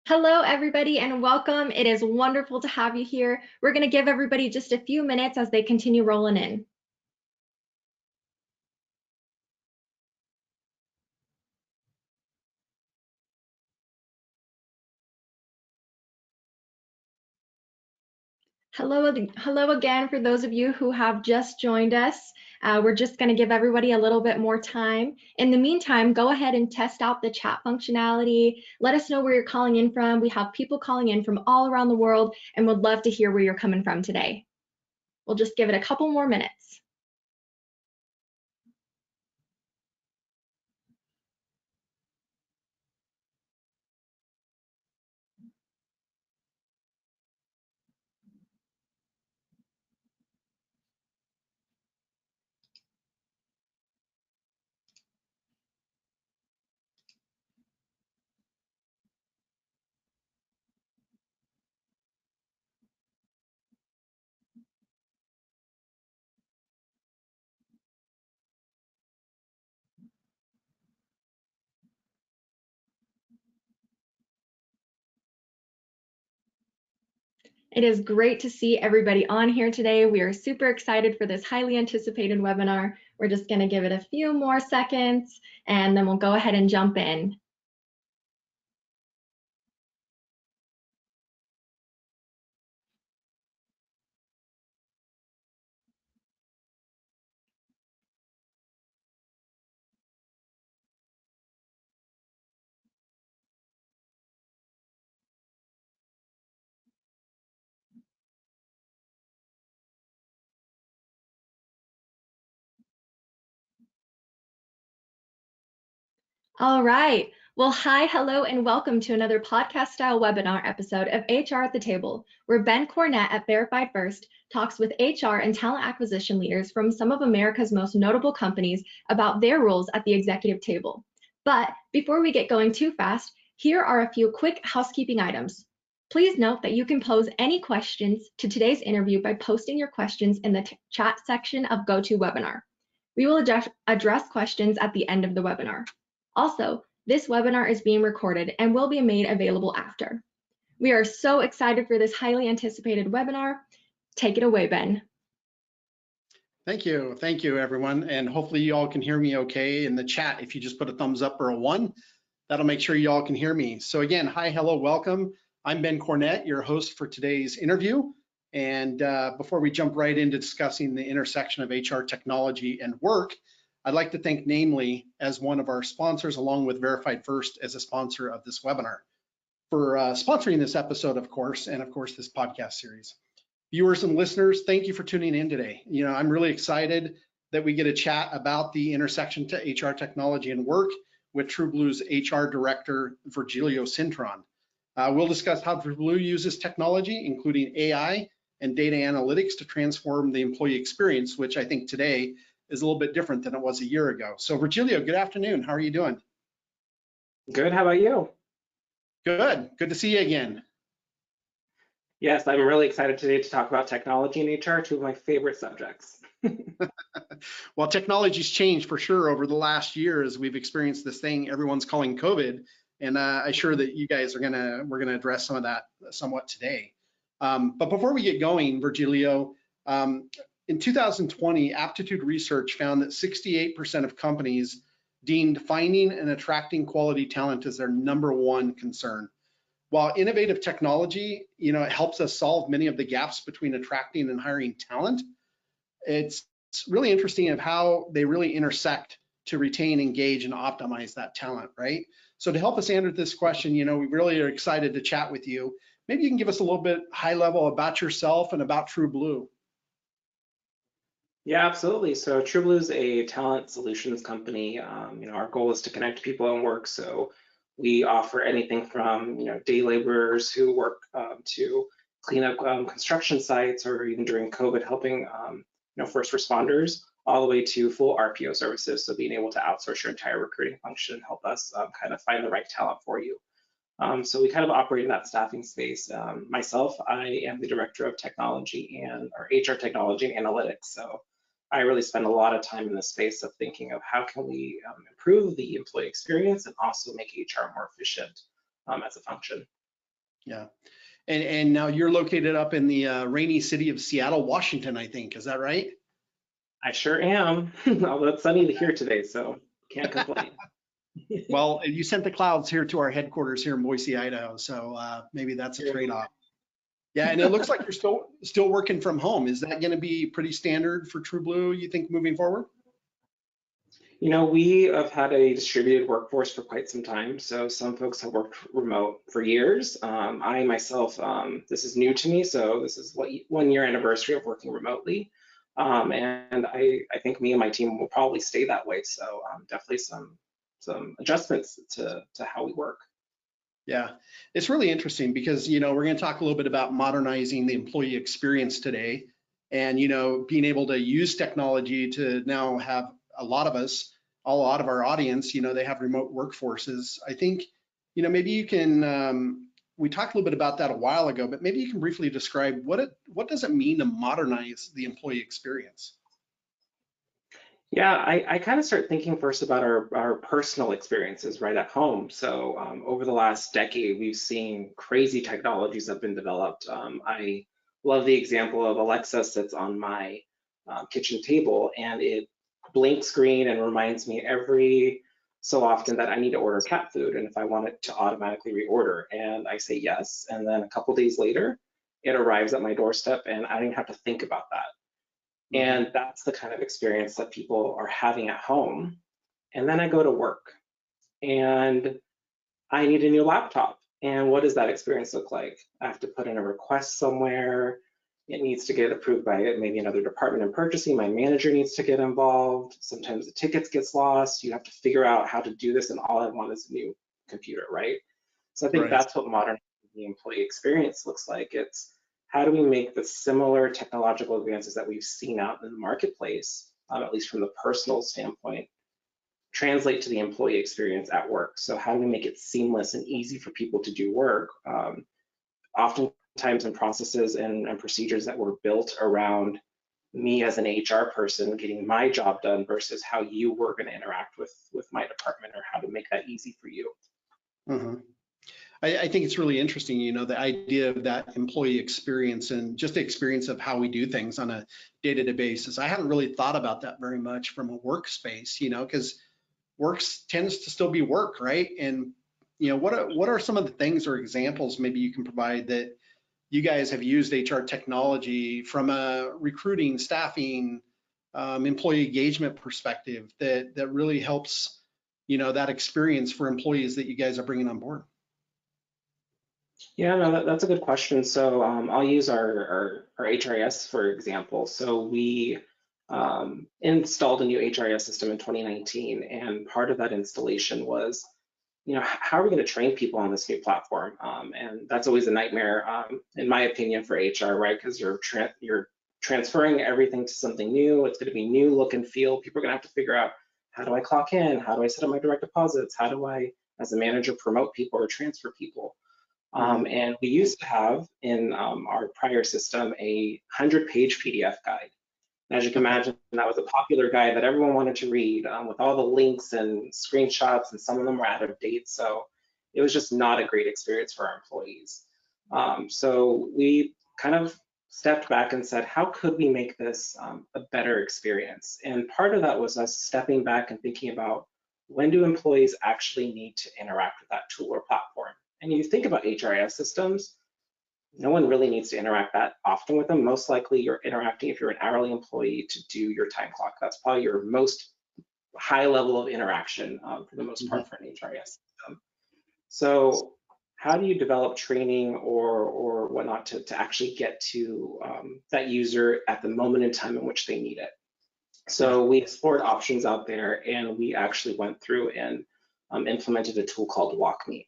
Hello, everybody, and welcome. It is wonderful to have you here. We're going to give everybody just a few minutes as they continue rolling in. Hello again for those of you who have just joined us. We're just going to give everybody a little bit more time. In the meantime, go ahead and test out the chat functionality. Let us know where you're calling in from. We have people calling in from all around the world and would love to hear where you're coming from today. We'll just give it a couple more minutes. It is great to see everybody on here today. We are super excited for this highly anticipated webinar. We're just going to give it a few more seconds and then we'll go ahead and jump in. All right. Well, hi, hello, and welcome to another podcast-style webinar episode of HR at the Table, where Ben Cornett at Verified First talks with HR and talent acquisition leaders from some of America's most notable companies about their roles at the executive table. But before we get going too fast, here are a few quick housekeeping items. Please note that you can pose any questions to today's interview by posting your questions in the chat section of GoToWebinar. We will address questions at the end of the webinar. Also, this webinar is being recorded and will be made available after. We are so excited for this highly anticipated webinar. Take it away, Ben. Thank you everyone, and hopefully you all can hear me okay in the chat. If you just put a thumbs up or a 1, that'll make sure you all can hear me. So again, hi, hello, welcome. I'm Ben Cornett, your host for today's interview. And before we jump right into discussing the intersection of HR technology and work, I'd like to thank Namely as one of our sponsors, along with Verified First as a sponsor of this webinar, for sponsoring this episode, of course, and of course this podcast series. Viewers and listeners, thank you for tuning in today. You know, I'm really excited that we get a chat about the intersection to HR technology and work with TrueBlue's HR director, Virgilio Cintron. We'll discuss how TrueBlue uses technology, including AI and data analytics, to transform the employee experience, which I think today is a little bit different than it was a year ago. So Virgilio, good afternoon. How are you doing? Good, how about you? Good to see you again. Yes, I'm really excited today to talk about technology and HR, two of my favorite subjects. Well, technology's changed for sure over the last year as we've experienced this thing everyone's calling COVID, and I'm sure that you guys we're gonna address some of that somewhat today. But before we get going, Virgilio, in 2020, Aptitude Research found that 68% of companies deemed finding and attracting quality talent as their #1 concern. While innovative technology, you know, it helps us solve many of the gaps between attracting and hiring talent, it's really interesting of how they really intersect to retain, engage, and optimize that talent, right? So to help us answer this question, you know, we really are excited to chat with you. Maybe you can give us a little bit high level about yourself and about TrueBlue. Yeah, absolutely. So TrueBlue is a talent solutions company. You know, our goal is to connect people and work. So we offer anything from, you know, day laborers who work to clean up construction sites, or even during COVID, helping, you know, first responders, all the way to full RPO services. So being able to outsource your entire recruiting function and help us kind of find the right talent for you. So we kind of operate in that staffing space. Myself, I am the director of technology or HR technology and analytics. So I really spend a lot of time in the space of thinking of how can we improve the employee experience and also make HR more efficient as a function. Yeah. And now you're located up in the rainy city of Seattle, Washington, I think. Is that right? I sure am, although it's sunny here today, so can't complain. Well, you sent the clouds here to our headquarters here in Boise, Idaho. So maybe that's a trade-off. Yeah, and it looks like you're still working from home. Is that going to be pretty standard for TrueBlue, you think, moving forward? You know, we have had a distributed workforce for quite some time. So some folks have worked remote for years. I myself, this is new to me. So this is 1 year anniversary of working remotely. And I think me and my team will probably stay that way. So definitely some adjustments to how we work. Yeah, it's really interesting because, we're going to talk a little bit about modernizing the employee experience today and, being able to use technology to now have a lot of us, a lot of our audience, they have remote workforces. I think, maybe you can, we talked a little bit about that a while ago, but maybe you can briefly describe what does it mean to modernize the employee experience? Yeah, I kind of start thinking first about our personal experiences right at home. So over the last decade, we've seen crazy technologies that have been developed. I love the example of Alexa sits on my kitchen table and it blinks green and reminds me every so often that I need to order cat food and if I want it to automatically reorder. And I say yes. And then a couple days later, it arrives at my doorstep and I don't even have to think about that. And that's the kind of experience that people are having at home. And then I go to work and I need a new laptop. And what does that experience look like? I have to put in a request somewhere. It needs to get approved by maybe another department in purchasing. My manager needs to get involved. Sometimes the tickets gets lost. You have to figure out how to do this, and all I want is a new computer, right? So I think Right. that's what modern the employee experience looks like. It's how do we make the similar technological advances that we've seen out in the marketplace, at least from the personal standpoint, translate to the employee experience at work. So how do we make it seamless and easy for people to do work? Oftentimes in processes and procedures that were built around me as an HR person getting my job done versus how you were going to interact with my department or how to make that easy for you. Mhm. I think it's really interesting, the idea of that employee experience and just the experience of how we do things on a day-to-day basis. I haven't really thought about that very much from a workspace, because work tends to still be work, right? And what are some of the things or examples maybe you can provide that you guys have used HR technology from a recruiting, staffing, employee engagement perspective that really helps, that experience for employees that you guys are bringing on board? Yeah, no, that's a good question. So I'll use our HRIS for example. So we installed a new HRIS system in 2019, and part of that installation was, how are we going to train people on this new platform? And that's always a nightmare, in my opinion, for HR, right? Because you're transferring everything to something new. It's going to be new look and feel. People are going to have to figure out, how do I clock in? How do I set up my direct deposits? How do I, as a manager, promote people or transfer people? And we used to have in our prior system a 100-page PDF guide. And as you can imagine, that was a popular guide that everyone wanted to read with all the links and screenshots, and some of them were out of date. So it was just not a great experience for our employees. So we kind of stepped back and said, how could we make this a better experience? And part of that was us stepping back and thinking about, when do employees actually need to interact with that tool or platform? And you think about HRIS systems, no one really needs to interact that often with them. Most likely you're interacting, if you're an hourly employee, to do your time clock. That's probably your most high level of interaction for the most part for an HRIS system. So how do you develop training or whatnot to actually get to that user at the moment in time in which they need it? So we explored options out there, and we actually went through and implemented a tool called WalkMe.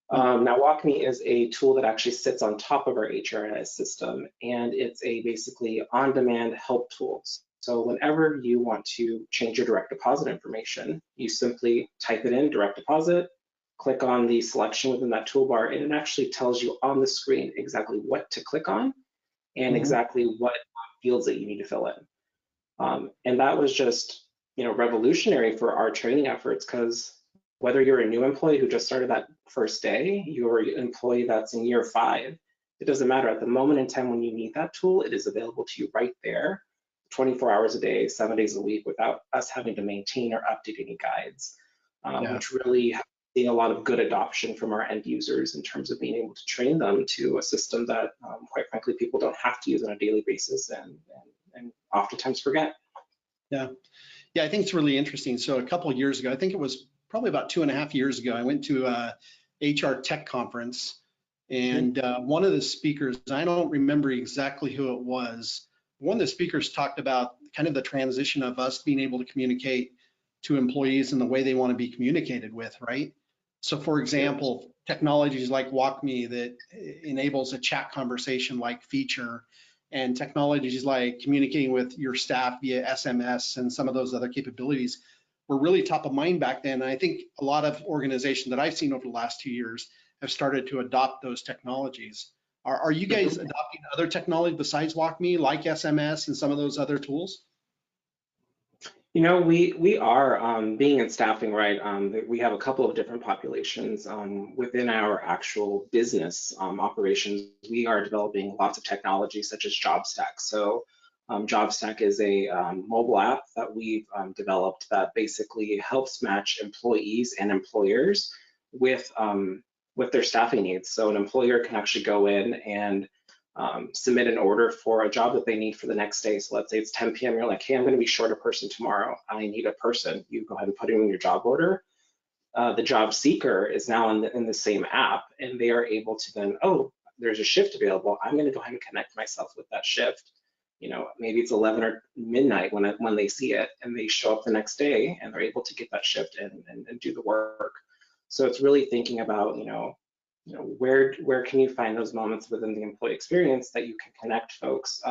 Now, WalkMe is a tool that actually sits on top of our HRIS system, and it's a basically on-demand help tool. So whenever you want to change your direct deposit information, you simply type it in, direct deposit, click on the selection within that toolbar, and it actually tells you on the screen exactly what to click on and exactly what fields that you need to fill in. And that was just, revolutionary for our training efforts, because whether you're a new employee who just started that first day, you're an employee that's in year 5, it doesn't matter. At the moment in time when you need that tool, it is available to you right there, 24 hours a day, 7 days a week, without us having to maintain or update any guides, Yeah. which really seeing a lot of good adoption from our end users in terms of being able to train them to a system that, quite frankly, people don't have to use on a daily basis and oftentimes forget. Yeah. Yeah, I think it's really interesting. So a couple of years ago, I think it was probably about 2.5 years ago, I went to a HR tech conference, and one of the speakers, I don't remember exactly who it was, one of the speakers talked about kind of the transition of us being able to communicate to employees in the way they want to be communicated with, right? So for example, technologies like WalkMe that enables a chat conversation like feature, and technologies like communicating with your staff via SMS and some of those other capabilities were really top of mind back then. And I think a lot of organizations that I've seen over the last 2 years have started to adopt those technologies. Are you guys adopting other technology besides WalkMe, like SMS and some of those other tools? You know, we are being in staffing, right? We have a couple of different populations within our actual business operations. We are developing lots of technologies such as JobStack. So JobStack is a mobile app that we've developed that basically helps match employees and employers with their staffing needs. So an employer can actually go in and submit an order for a job that they need for the next day. So let's say it's 10 p.m. You're like, hey, I'm going to be short a person tomorrow. I need a person. You go ahead and put it in your job order. The job seeker is now in the same app, and they are able to then, oh, there's a shift available. I'm going to go ahead and connect myself with that shift. You know, maybe it's 11 or midnight when they see it, and they show up the next day, and they're able to get that shift and do the work. So it's really thinking about, where can you find those moments within the employee experience that you can connect folks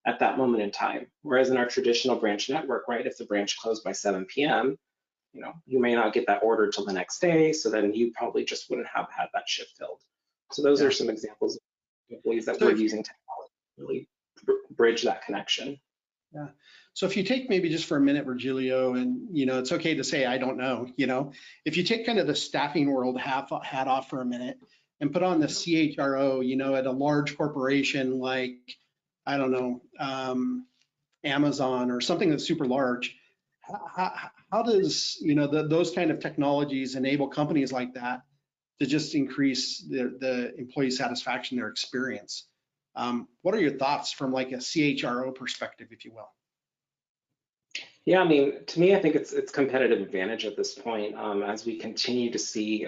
at that moment in time. Whereas in our traditional branch network, right, if the branch closed by 7 p.m., you may not get that order till the next day, so then you probably just wouldn't have had that shift filled. So those are some examples of employees that we're using technology to really bridge that connection. Yeah. So if you take maybe just for a minute, Virgilio, and it's okay to say I don't know, if you take kind of the staffing world hat off for a minute and put on the CHRO, at a large corporation like, I don't know, Amazon or something that's super large, how does, those kind of technologies enable companies like that to just increase the employee satisfaction, their experience? What are your thoughts from like a CHRO perspective, if you will? Yeah, I mean, to me, I think it's competitive advantage at this point as we continue to see,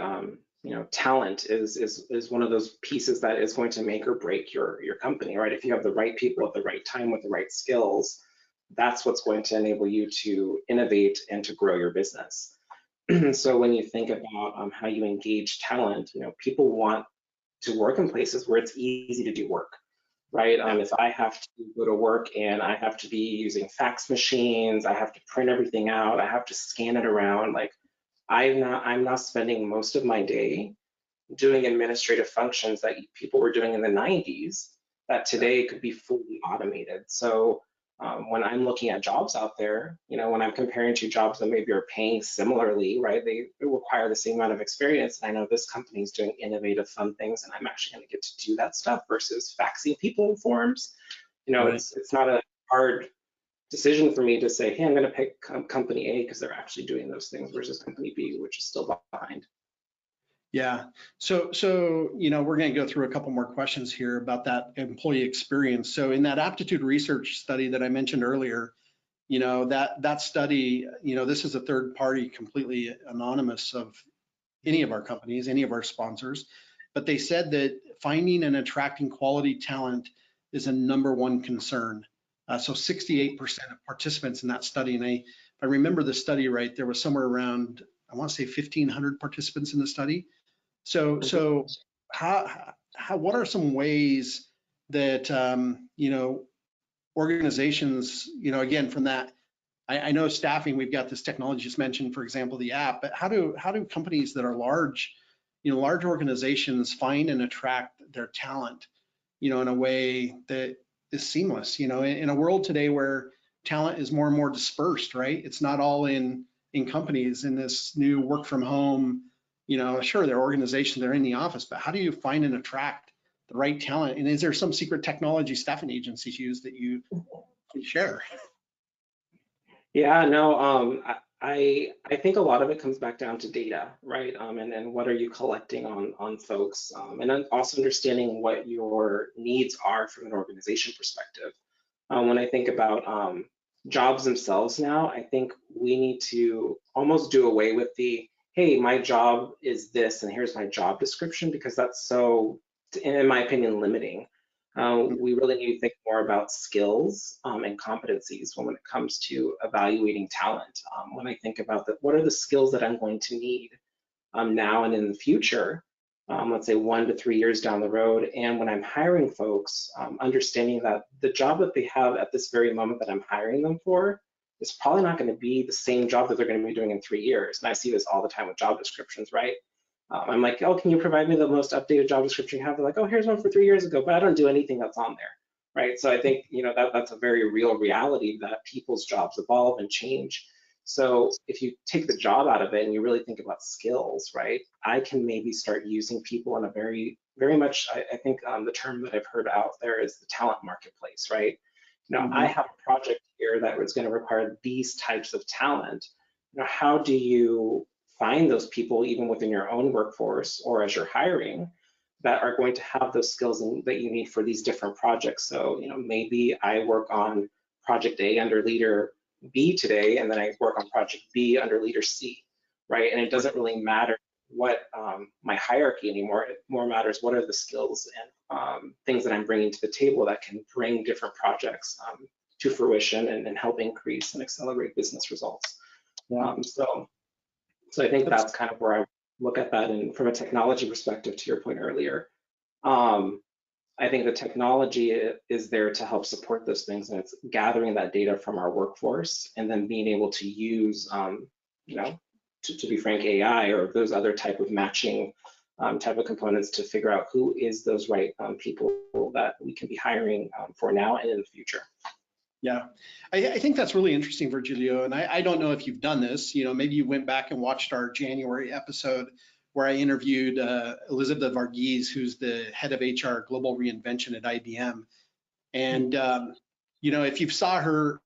talent is one of those pieces that is going to make or break your company, right? If you have the right people at the right time with the right skills, that's what's going to enable you to innovate and to grow your business. So when you think about how you engage talent, people want to work in places where it's easy to do work. Right? If I have to go to work and I have to be using fax machines, I have to print everything out, I have to scan it around, like I'm not spending most of my day doing administrative functions that people were doing in the 90s that today could be fully automated. So when I'm looking at jobs out there, when I'm comparing two jobs that maybe are paying similarly, right, they require the same amount of experience. And I know this company is doing innovative, fun things, and I'm actually going to get to do that stuff versus faxing people forms. Right. It's not a hard decision for me to say, hey, I'm going to pick company A because they're actually doing those things versus company B, which is still behind. Yeah. So we're going to go through a couple more questions here about that employee experience. So in that aptitude research study that I mentioned earlier, that study, this is a third party, completely anonymous of any of our companies, any of our sponsors, but they said that finding and attracting quality talent is a #1 concern. So 68% of participants in that study, and if I remember the study right, there was somewhere around, I want to say 1,500 participants in the study. So what are some ways that organizations, again, from that, I know staffing, we've got this technology just mentioned, for example, the app, but how do companies that are large, large organizations find and attract their talent, in a way that is seamless, in a world today where talent is more and more dispersed, right? It's not all in in companies in this new work from home, sure, their organization, they're in the office, but how do you find and attract the right talent? And is there some secret technology staffing agencies use that you can share? Yeah, no, I think a lot of it comes back down to data, right? And what are you collecting on folks, and then also understanding what your needs are from an organization perspective. When I think about jobs themselves now, I think we need to almost do away with the, hey, my job is this, and here's my job description, because that's so, in my opinion, limiting. We really need to think more about skills and competencies when it comes to evaluating talent. When I think about what are the skills that I'm going to need now and in the future, let's say 1 to 3 years down the road, and when I'm hiring folks, understanding that the job that they have at this very moment that I'm hiring them for is probably not going to be the same job that they're going to be doing in 3 years. And I see this all the time with job descriptions, right? I'm like, oh, can you provide me the most updated job description you have? They're like, oh, here's one for 3 years ago, but I don't do anything that's on there, right? So I think, that's a very real reality that people's jobs evolve and change. So if you take the job out of it and you really think about skills, right, I can maybe start using people in a very, very much, I think the term that I've heard out there is the talent marketplace, right? I have a project here that was going to require these types of talent. How do you find those people even within your own workforce or as you're hiring that are going to have those skills that you need for these different projects? So, maybe I work on project A under leader B today, and then I work on project B under leader C, right? And it doesn't really matter what my hierarchy anymore. It more matters what are the skills and things that I'm bringing to the table that can bring different projects to fruition and help increase and accelerate business results. Yeah. So I think that's kind of where I look at that. And from a technology perspective, to your point earlier, I think the technology is there to help support those things, and it's gathering that data from our workforce and then being able to use, to be frank, AI or those other type of matching type of components to figure out who is those right people that we can be hiring for now and in the future. Yeah, I think that's really interesting, Virgilio. And I don't know if you've done this, maybe you went back and watched our January episode where I interviewed Elizabeth Varghese, who's the head of HR Global Reinvention at IBM. And, if you saw her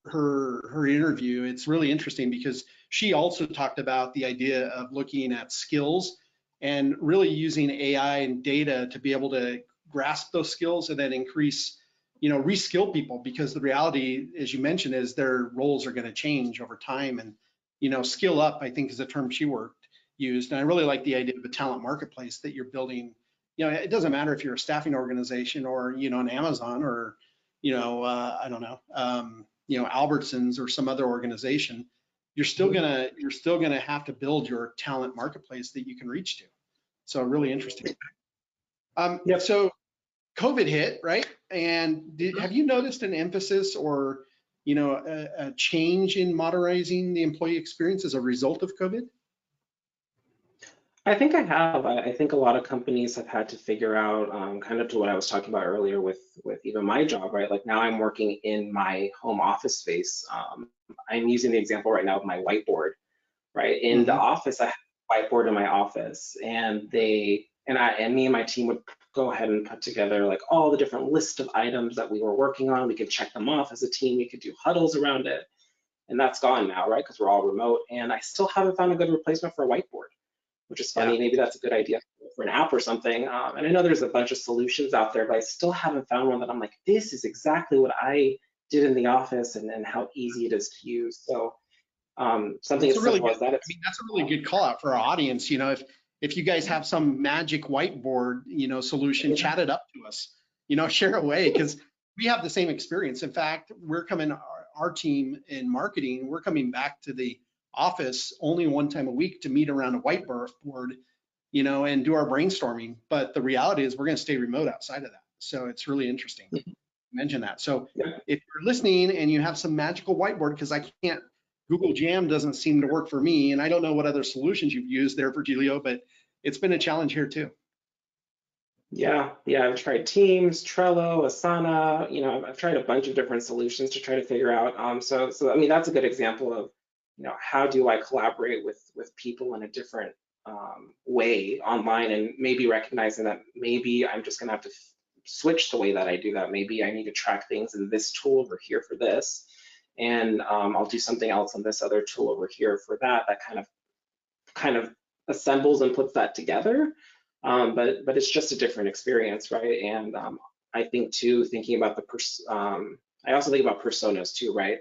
interview, it's really interesting because she also talked about the idea of looking at skills and really using AI and data to be able to grasp those skills and then increase, reskill people, because the reality, as you mentioned, is their roles are going to change over time. And, skill up, I think, is a term she used. And I really like the idea of a talent marketplace that you're building. It doesn't matter if you're a staffing organization or, an Amazon or, I don't know, Albertsons or some other organization. You're still gonna have to build your talent marketplace that you can reach to. So really interesting. Yep. So COVID hit, right? And have you noticed an emphasis or, a change in modernizing the employee experience as a result of COVID? I think I have. I think a lot of companies have had to figure out, kind of to what I was talking about earlier with even my job, right? Like now I'm working in my home office space. I'm using the example right now of my whiteboard, right? In the office, I have a whiteboard in my office, and me and my team would go ahead and put together like all the different list of items that we were working on. We could check them off as a team. We could do huddles around it, and that's gone now, right? Because we're all remote, and I still haven't found a good replacement for a whiteboard, which is funny. Yeah. Maybe that's a good idea for an app or something. And I know there's a bunch of solutions out there, but I still haven't found one that I'm like, this is exactly what I did in the office and how easy it is to use. So something as simple as that. That's a really good call out for our audience. If you guys have some magic whiteboard, solution, chat it up to us, share away, because we have the same experience. In fact, our team in marketing, we're coming back to the office only one time a week to meet around a whiteboard, and do our brainstorming. But the reality is we're going to stay remote outside of that. So it's really interesting to mention that. So if you're listening and you have some magical whiteboard, because I can't, Google Jam doesn't seem to work for me, and I don't know what other solutions you've used there, Virgilio, but it's been a challenge here too. Yeah, I've tried Teams, Trello, Asana. I've tried a bunch of different solutions to try to figure out. So I mean, that's a good example of how do I collaborate with people in a different way online, and maybe recognizing that maybe I'm just gonna have to switch the way that I do that. Maybe I need to track things in this tool over here for this, and I'll do something else on this other tool over here for that. That kind of assembles and puts that together. But it's just a different experience, right? And I think too, thinking about I also think about personas too, right?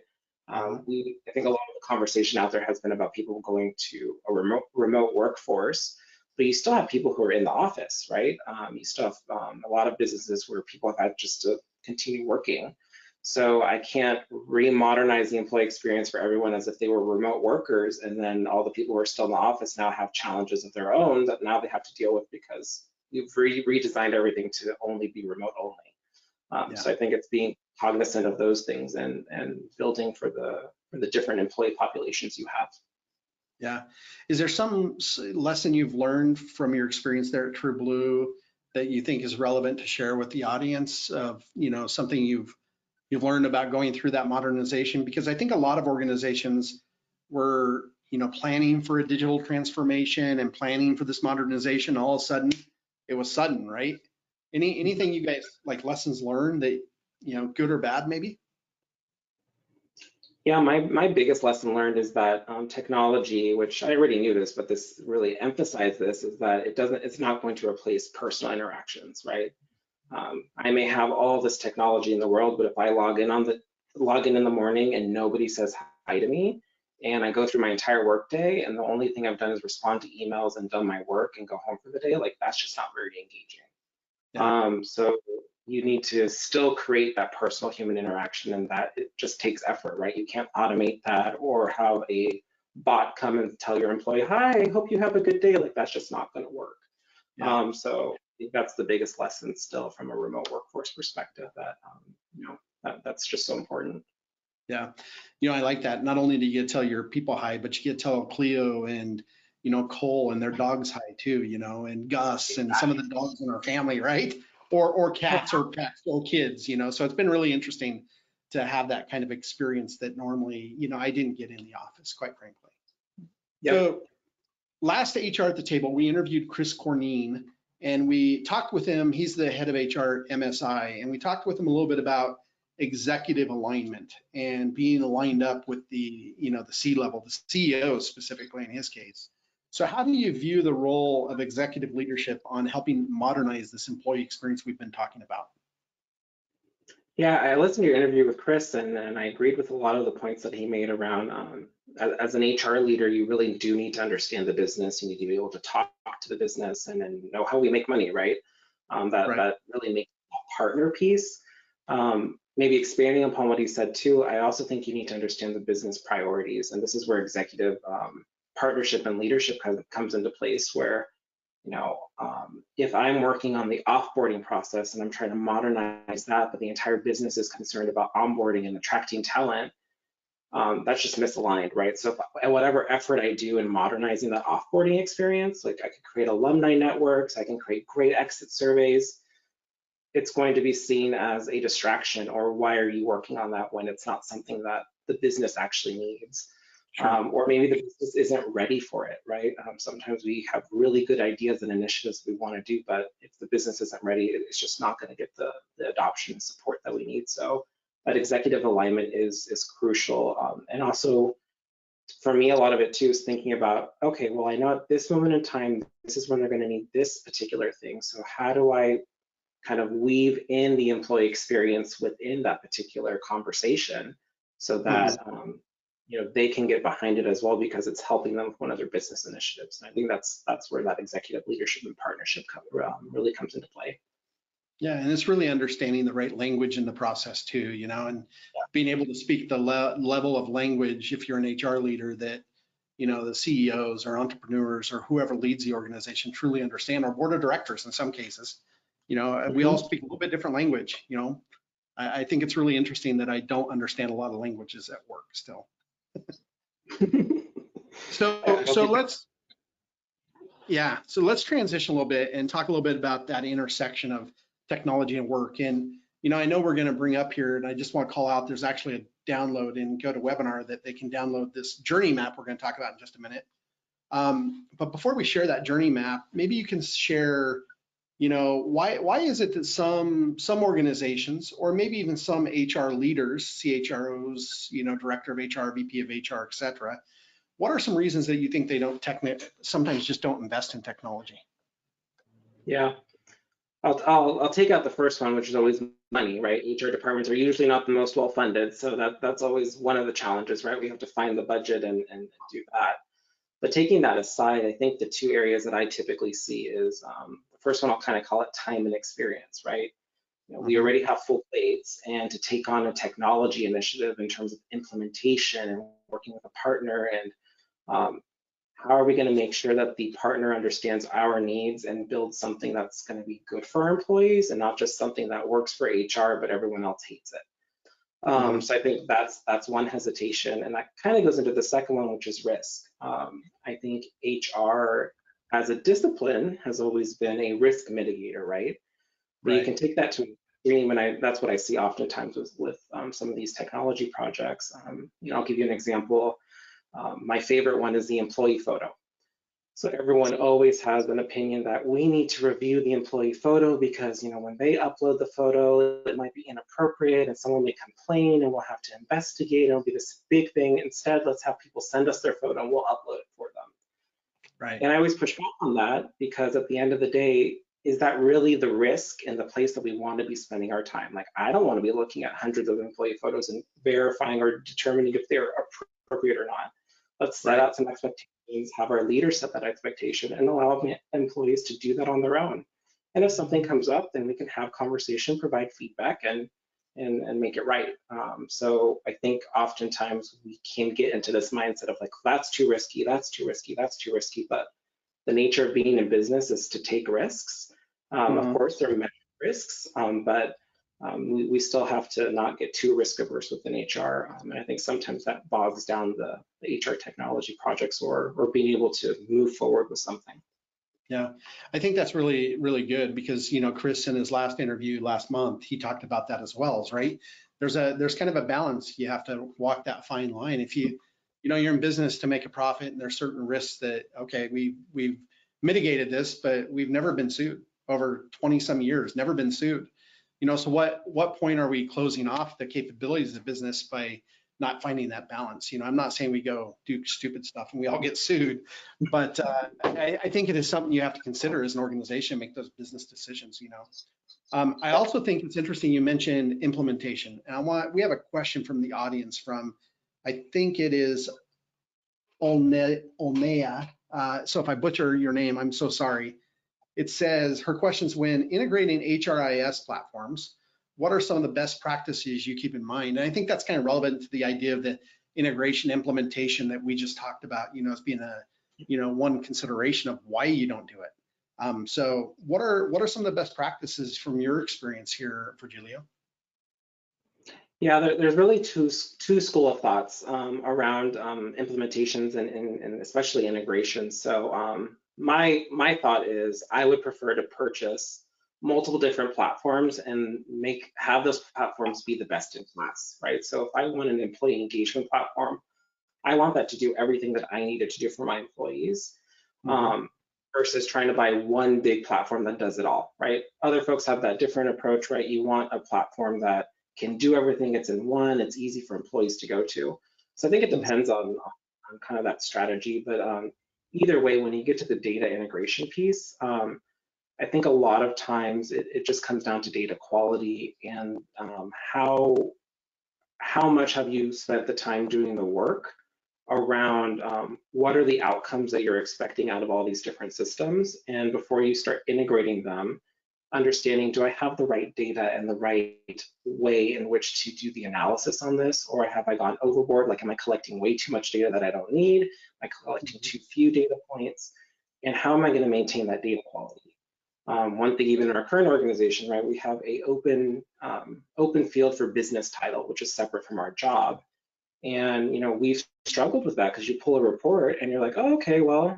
I think a lot of the conversation out there has been about people going to a remote workforce, but you still have people who are in the office, right? You still have a lot of businesses where people have had just to continue working. So I can't remodernize the employee experience for everyone as if they were remote workers, and then all the people who are still in the office now have challenges of their own that now they have to deal with because you've redesigned everything to only be remote only. So I think it's being cognizant of those things and building for the different employee populations you have. Yeah. Is there some lesson you've learned from your experience there at TrueBlue that you think is relevant to share with the audience of, something you've learned about going through that modernization? Because I think a lot of organizations were, planning for a digital transformation and planning for this modernization. All of a sudden, it was sudden, right? Anything you guys, like lessons learned that, good or bad maybe? Yeah, my biggest lesson learned is that technology, which I already knew this, but this really emphasized this, is that it's not going to replace personal interactions, right? I may have all this technology in the world, but if I log in in the morning and nobody says hi to me, and I go through my entire workday, and the only thing I've done is respond to emails and done my work and go home for the day, like that's just not very engaging. Yeah. So you need to still create that personal human interaction, and that it just takes effort, right? You can't automate that or have a bot come and tell your employee, hi, I hope you have a good day. Like that's just not going to work. Yeah. So I think that's the biggest lesson still from a remote workforce perspective, that that's just so important. Yeah. I like that. Not only do you get to tell your people hi, but you get to tell Cleo and, Cole and their dogs hi too, and Gus and some of the dogs in our family, right? Or cats or pets or kids, so it's been really interesting to have that kind of experience that normally, I didn't get in the office, quite frankly. Yep. So last HR at the table, we interviewed Chris Corneen, and we talked with him. He's the head of HR at MSI, and we talked with him a little bit about executive alignment and being aligned up with the C-level, the CEO specifically in his case. So how do you view the role of executive leadership on helping modernize this employee experience we've been talking about? Yeah, I listened to your interview with Chris, and I agreed with a lot of the points that he made around as an HR leader, you really do need to understand the business. You need to be able to talk to the business and then know how we make money, right? That really makes a partner piece. Maybe expanding upon what he said too, I also think you need to understand the business priorities, and this is where executive partnership and leadership comes into place, where if I'm working on the offboarding process and I'm trying to modernize that, but the entire business is concerned about onboarding and attracting talent, that's just misaligned, right? So whatever effort I do in modernizing that offboarding experience, like I could create alumni networks, I can create great exit surveys, it's going to be seen as a distraction, or why are you working on that when it's not something that the business actually needs? Sure. Or maybe the business isn't ready for it, right? Sometimes we have really good ideas and initiatives we want to do, but if the business isn't ready, it's just not going to get the adoption and support that we need. So that executive alignment is crucial. And also, for me, a lot of it too is thinking about, okay, well, I know at this moment in time, this is when they're going to need this particular thing. So how do I kind of weave in the employee experience within that particular conversation so that they can get behind it as well, because it's helping them with one of their business initiatives. And I think that's where that executive leadership and partnership really comes into play. Yeah, and it's really understanding the right language in the process too, and being able to speak the level of language, if you're an HR leader, that the CEOs or entrepreneurs or whoever leads the organization truly understand, or board of directors in some cases. We all speak a little bit different language. I think it's really interesting that I don't understand a lot of languages at work still. So let's transition a little bit and talk a little bit about that intersection of technology and work. And I know we're going to bring up here, and I just want to call out, there's actually download and go to webinar, that they can download this journey map we're going to talk about in just a minute. But before we share that journey map, maybe you can share, why is it that some organizations, or maybe even some HR leaders, CHROs, director of HR, VP of HR, et cetera, what are some reasons that you think they don't sometimes just don't invest in technology? Yeah, I'll take out the first one, which is always money, right? HR departments are usually not the most well funded, so that's always one of the challenges, right? We have to find the budget and do that. But taking that aside, I think the two areas that I typically see is the first one, I'll kind of call it time and experience, right? We already have full plates, and to take on a technology initiative in terms of implementation and working with a partner, and how are we going to make sure that the partner understands our needs and build something that's going to be good for our employees and not just something that works for HR but everyone else hates it. So I think that's one hesitation, and that kind of goes into the second one, which is risk. I think HR as a discipline has always been a risk mitigator, right? But you can take that to extreme, and that's what I see oftentimes with some of these technology projects. I'll give you an example. My favorite one is the employee photo. So everyone always has an opinion that we need to review the employee photo because, when they upload the photo, it might be inappropriate and someone may complain and we'll have to investigate. It'll be this big thing. Instead, let's have people send us their photo and we'll upload it for them. Right. And I always push back on that because at the end of the day, is that really the risk and the place that we want to be spending our time? Like, I don't want to be looking at hundreds of employee photos and verifying or determining if they're appropriate or not. Let's set out some expectations, have our leaders set that expectation, and allow employees to do that on their own. And if something comes up, then we can have conversation, provide feedback, and make it right. So I think oftentimes we can get into this mindset of like, that's too risky, that's too risky, that's too risky. But the nature of being in business is to take risks. Of course, there are many risks, but we still have to not get too risk averse within HR. And I think sometimes that bogs down the HR technology projects or being able to move forward with something. Yeah, I think that's really, really good because, Chris, in his last interview last month, he talked about that as well, right? There's kind of a balance. You have to walk that fine line. If you're in business to make a profit, and there's certain risks that, okay, we've mitigated this, but we've never been sued over 20 some years, never been sued. So what point are we closing off the capabilities of the business by not finding that balance? I'm not saying we go do stupid stuff and we all get sued, but I think it is something you have to consider as an organization, make those business decisions. I also think it's interesting you mentioned implementation, and we have a question from the audience from, I think it is Olnea. So if I butcher your name, I'm so sorry. It says, her question's, when integrating HRIS platforms, what are some of the best practices you keep in mind? And I think that's kind of relevant to the idea of the integration implementation that we just talked about, as being one consideration of why you don't do it. So what are some of the best practices from your experience here, Virgilio? Yeah, there's really two school of thoughts around implementations and especially integrations. So my thought is I would prefer to purchase multiple different platforms and have those platforms be the best in class, right? So if I want an employee engagement platform, I want that to do everything that I needed to do for my employees, versus trying to buy one big platform that does it all, right? Other folks have that different approach, right? You want a platform that can do everything, it's in one, it's easy for employees to go to. So I think it depends on kind of that strategy, but either way, when you get to the data integration piece, I think a lot of times it just comes down to data quality and how much have you spent the time doing the work around what are the outcomes that you're expecting out of all these different systems, and before you start integrating them, understanding, do I have the right data and the right way in which to do the analysis on this, or have I gone overboard? Like, am I collecting way too much data that I don't need? Am I collecting too few data points? And how am I going to maintain that data quality? One thing, even in our current organization, right, we have a open field for business title, which is separate from our job. And we've struggled with that because you pull a report and you're like, oh, okay, well,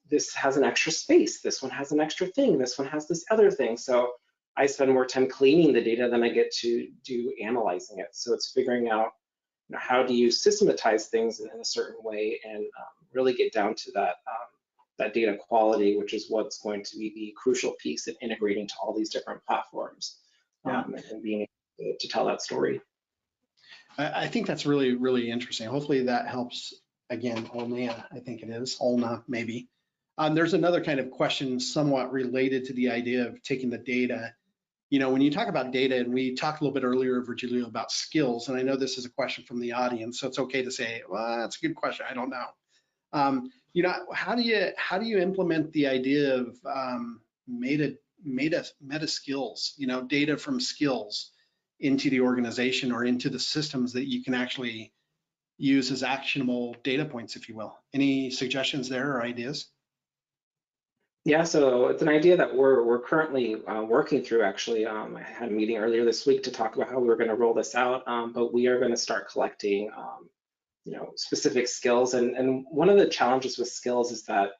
this has an extra space, this one has an extra thing, this one has this other thing. So I spend more time cleaning the data than I get to do analyzing it. So it's figuring out, you know, how do you systematize things in a certain way and really get down to that that data quality, which is what's going to be the crucial piece in integrating to all these different platforms and being able to tell that story. I think that's really, really interesting. Hopefully that helps. Again, Olna, I think it is, Olna, maybe. There's another kind of question somewhat related to the idea of taking the data. You know, when you talk about data, and we talked a little bit earlier, Virgilio, about skills, and I know this is a question from the audience, so it's okay to say, well, that's a good question, I don't know. You know, how do you implement the idea of meta skills, you know, data from skills into the organization or into the systems that you can actually use as actionable data points, if you will? Any suggestions there or ideas? Yeah, so it's an idea that we're currently working through. Actually, I had a meeting earlier this week to talk about how we were going to roll this out, but we are going to start collecting, you know, specific skills. And one of the challenges with skills is that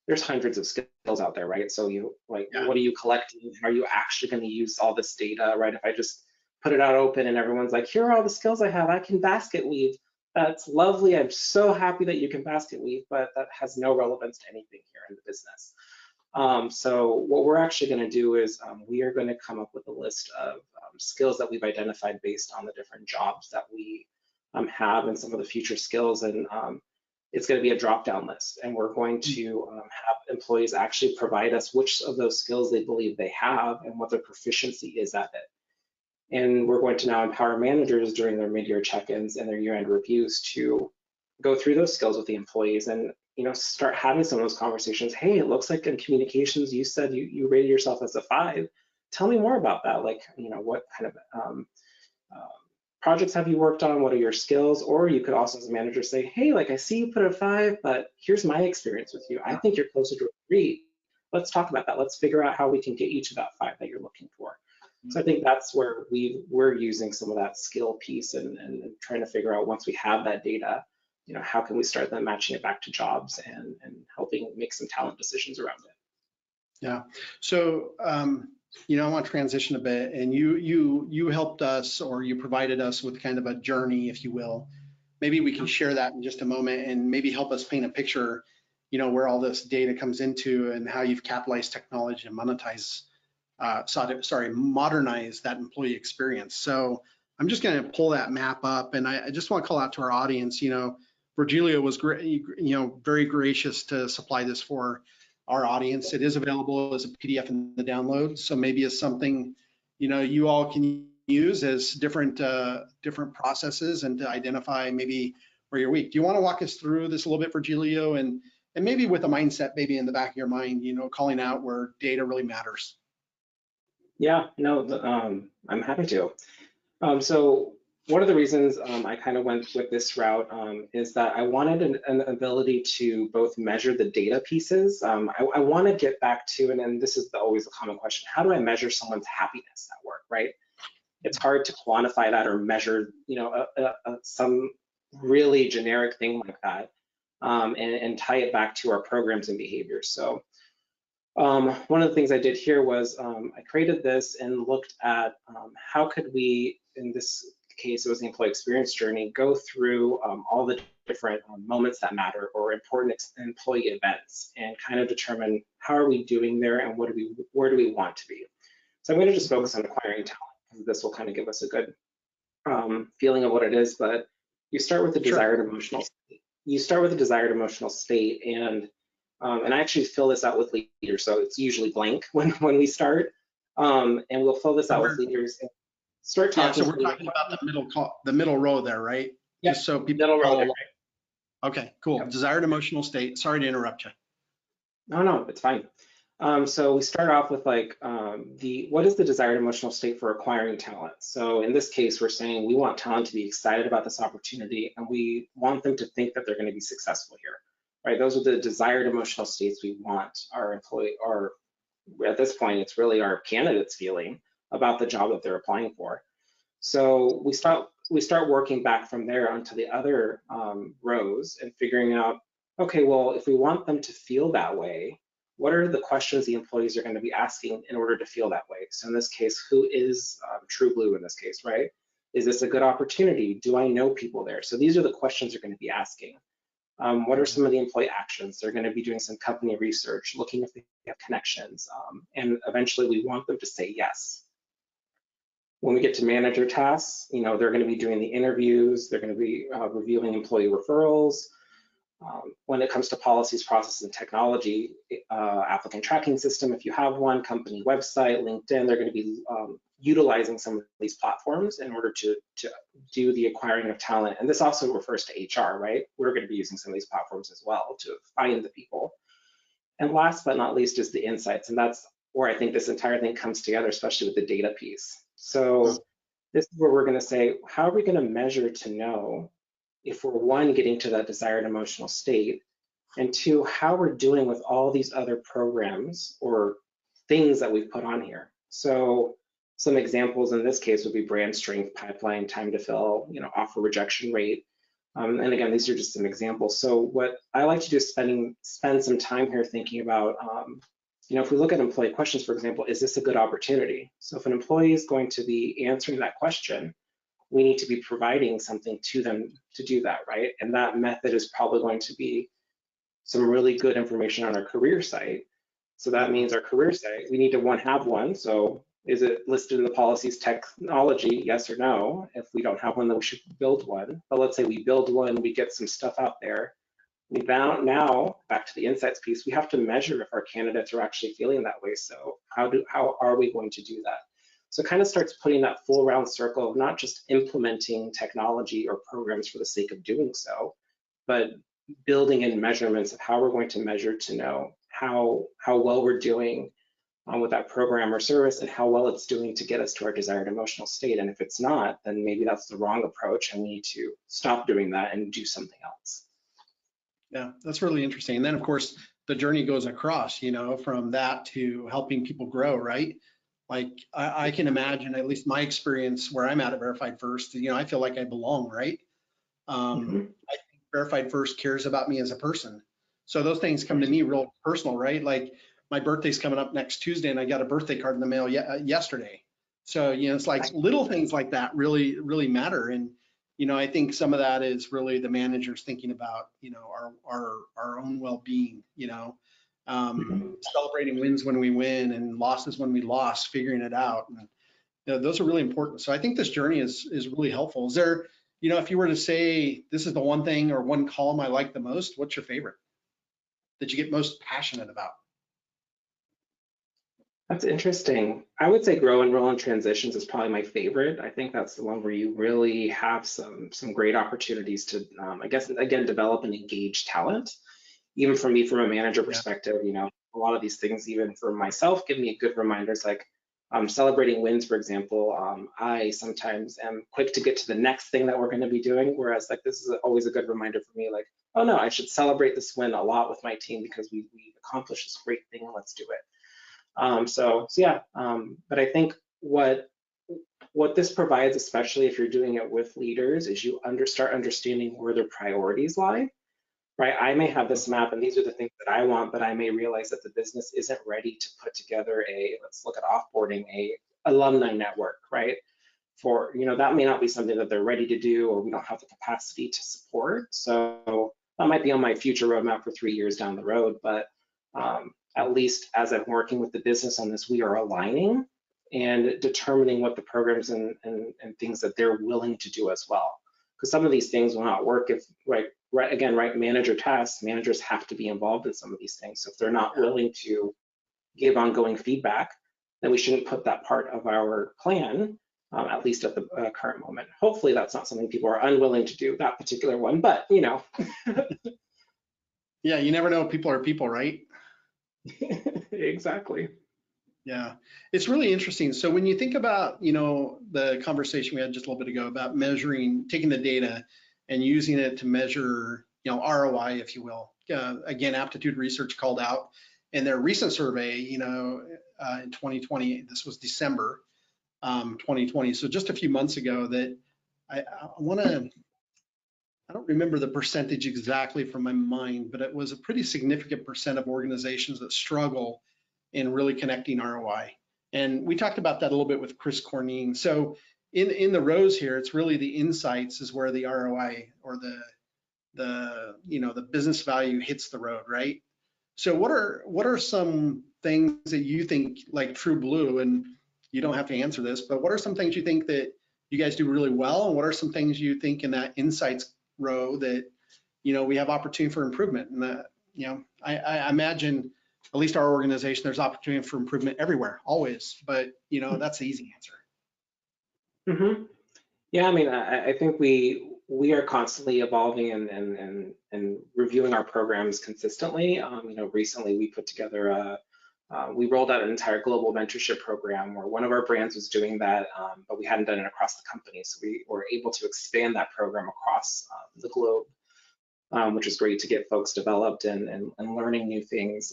there's hundreds of skills out there, right? So you like, what are you collecting? How are you actually going to use all this data, right? If I just put it out open and everyone's like, here are all the skills I have, I can basket weave. That's lovely. I'm so happy that you can basket weave, but that has no relevance to anything here in the business. So what we're actually going to do is we are going to come up with a list of skills that we've identified based on the different jobs that we have and some of the future skills. And it's going to be a drop-down list. And we're going to have employees actually provide us which of those skills they believe they have and what their proficiency is at it. And we're going to now empower managers during their mid-year check-ins and their year-end reviews to go through those skills with the employees and, you know, start having some of those conversations. Hey, it looks like in communications, you said you rated yourself as a 5. Tell me more about that. Like, you know, what kind of projects have you worked on? What are your skills? Or you could also, as a manager, say, hey, like I see you put a 5, but here's my experience with you. I think you're closer to a 3. Let's talk about that. Let's figure out how we can get you to that 5 that you're looking for. So I think that's where we're using some of that skill piece and trying to figure out, once we have that data, you know, how can we start then matching it back to jobs and helping make some talent decisions around it. Yeah. So, you know, I want to transition a bit, and you helped us, or you provided us with kind of a journey, if you will. Maybe we can share that in just a moment and maybe help us paint a picture, you know, where all this data comes into and how you've capitalized technology and modernize that employee experience. So I'm just going to pull that map up, and I just want to call out to our audience, you know, Virgilio was great, you know, very gracious to supply this for our audience. It is available as a PDF in the download, so maybe it's something, you know, you all can use as different processes and to identify maybe where you're weak. Do you want to walk us through this a little bit, Virgilio, and maybe with a mindset maybe in the back of your mind, you know, calling out where data really matters? Yeah, no, I'm happy to. So one of the reasons I kind of went with this route is that I wanted an ability to both measure the data pieces. I want to get back to, and this is always a common question, how do I measure someone's happiness at work, right? It's hard to quantify that or measure, you know, some really generic thing like that and tie it back to our programs and behaviors. So one of the things I did here was I created this and looked at how could we, in this case, it was the employee experience journey, go through all the different moments that matter or important employee events and kind of determine how are we doing there and where do we want to be. So I'm going to just focus on acquiring talent, because this will kind of give us a good feeling of what it is. But you start with the desired emotional state. You start with the desired emotional state, and I actually fill this out with leaders, so it's usually blank when we start, and we'll fill this out with leaders and start talking. Yeah, so we're talking about the middle row there, right? Yeah, just so people middle row there, right? Okay, cool. Yep. Desired emotional state. Sorry to interrupt you. No, it's fine. So we start off with like what is the desired emotional state for acquiring talent? So in this case, we're saying we want talent to be excited about this opportunity, and we want them to think that they're going to be successful here, right? Those are the desired emotional states we want our employee, or at this point, it's really our candidates feeling about the job that they're applying for. So we start working back from there onto the other rows and figuring out, okay, well, if we want them to feel that way, what are the questions the employees are going to be asking in order to feel that way? So in this case, who is TrueBlue in this case, right? Is this a good opportunity? Do I know people there? So these are the questions they're going to be asking. What are some of the employee actions? They're going to be doing some company research, looking if they have connections, and eventually we want them to say yes. When we get to manager tasks, they're going to be doing the interviews, they're going to be reviewing employee referrals. When it comes to policies, processes, and technology, applicant tracking system, if you have one, company website, LinkedIn, they're going to be utilizing some of these platforms in order to do the acquiring of talent. And this also refers to HR, right? We're going to be using some of these platforms as well to find the people. And last but not least is the insights. And that's where I think this entire thing comes together, especially with the data piece. So this is where we're going to say, how are we going to measure to know if we're, one, getting to that desired emotional state, and two, how we're doing with all these other programs or things that we've put on here. So some examples in this case would be brand strength, pipeline, time to fill, offer rejection rate. And again, these are just some examples. So what I like to do is spend some time here thinking about, if we look at employee questions, for example, is this a good opportunity? So if an employee is going to be answering that question, we need to be providing something to them to do that, right? And that method is probably going to be some really good information on our career site. So that means our career site, we need to have one. So is it listed in the policies technology, yes or no? If we don't have one, then we should build one. But let's say we build one, we get some stuff out there. Now, back to the insights piece, we have to measure if our candidates are actually feeling that way. So how are we going to do that? So it kind of starts putting that full round circle of not just implementing technology or programs for the sake of doing so, but building in measurements of how we're going to measure to know how well we're doing with that program or service and how well it's doing to get us to our desired emotional state. And if it's not, then maybe that's the wrong approach and we need to stop doing that and do something else. Yeah, that's really interesting. And then of course, the journey goes across, from that to helping people grow, right? Like I can imagine, at least my experience where I'm at Verified First, I feel like I belong, right? I think Verified First cares about me as a person. So those things come to me real personal, right? Like my birthday's coming up next Tuesday and I got a birthday card in the mail yesterday. So, it's like little things like that really, really matter. And, I think some of that is really the managers thinking about, our own well-being, celebrating wins when we win and losses when we lost, figuring it out. And, those are really important. So I think this journey is really helpful. Is there, if you were to say, this is the one thing or one column I like the most, what's your favorite that you get most passionate about? That's interesting. I would say grow, enroll, and transitions is probably my favorite. I think that's the one where you really have some great opportunities to, I guess, again, develop and engage talent. Even for me, from a manager perspective, a lot of these things, even for myself, give me good reminders. Like celebrating wins, for example, I sometimes am quick to get to the next thing that we're going to be doing. Whereas, like, this is always a good reminder for me. Like, oh no, I should celebrate this win a lot with my team because we accomplished this great thing and let's do it. But I think what this provides, especially if you're doing it with leaders, is you start understanding where their priorities lie, right? I may have this map and these are the things that I want, but I may realize that the business isn't ready to put together let's look at offboarding, a alumni network, right? For, that may not be something that they're ready to do, or we don't have the capacity to support. So that might be on my future roadmap for 3 years down the road, but at least as I'm working with the business on this, we are aligning and determining what the programs and things that they're willing to do as well. Because some of these things will not work if, manager tasks, managers have to be involved in some of these things. So if they're not willing to give ongoing feedback, then we shouldn't put that part of our plan, at least at the current moment. Hopefully that's not something people are unwilling to do, that particular one, but Yeah, you never know. People are people, right? Exactly. Yeah, it's really interesting. So when you think about, the conversation we had just a little bit ago about measuring, taking the data and using it to measure, ROI, if you will. Again, Aptitude Research called out in their recent survey, in 2020, this was December 2020, so just a few months ago, that I want to I don't remember the percentage exactly from my mind, but it was a pretty significant percent of organizations that struggle in really connecting ROI. And we talked about that a little bit with Chris Corneen. So in the rows here, it's really the insights is where the ROI or the business value hits the road, right? So what are some things that you think, like TrueBlue, and you don't have to answer this, but what are some things you think that you guys do really well, and what are some things you think in that insights row that we have opportunity for improvement? And that, I imagine at least our organization, there's opportunity for improvement everywhere, always, but that's the easy answer. Mm-hmm. Yeah, I mean, I think we are constantly evolving and reviewing our programs consistently. Recently we put together we rolled out an entire global mentorship program where one of our brands was doing that, but we hadn't done it across the company. So we were able to expand that program across the globe, which is great to get folks developed and learning new things.